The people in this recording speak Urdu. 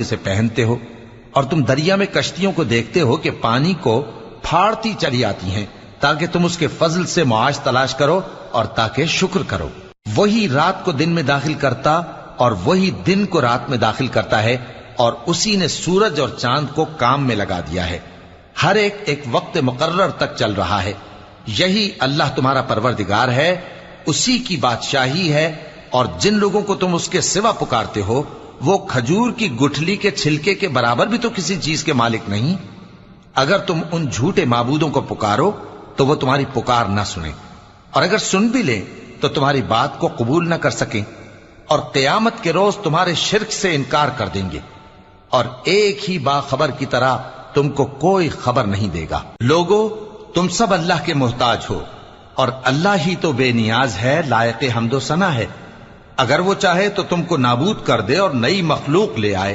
سے پہنتے ہو، اور تم دریا میں کشتیوں کو دیکھتے ہو کہ پانی کو پھاڑتی چلی آتی ہیں تاکہ تم اس کے فضل سے معاش تلاش کرو اور تاکہ شکر کرو۔ وہی رات کو دن میں داخل کرتا اور وہی دن کو رات میں داخل کرتا ہے، اور اسی نے سورج اور چاند کو کام میں لگا دیا ہے، ہر ایک ایک وقت مقرر تک چل رہا ہے۔ یہی اللہ تمہارا پروردگار ہے، اسی کی بادشاہی ہے، اور جن لوگوں کو تم اس کے سوا پکارتے ہو وہ کھجور کی گٹھلی کے چھلکے کے برابر بھی تو کسی چیز کے مالک نہیں۔ اگر تم ان جھوٹے معبودوں کو پکارو تو وہ تمہاری پکار نہ سنیں، اور اگر سن بھی لیں تو تمہاری بات کو قبول نہ کر سکیں، اور قیامت کے روز تمہارے شرک سے انکار کر دیں گے، اور ایک ہی باخبر کی طرح تم کو کوئی خبر نہیں دے گا۔ لوگو، تم سب اللہ کے محتاج ہو، اور اللہ ہی تو بے نیاز ہے، لائق حمد و ثنا ہے۔ اگر وہ چاہے تو تم کو نابود کر دے اور نئی مخلوق لے آئے،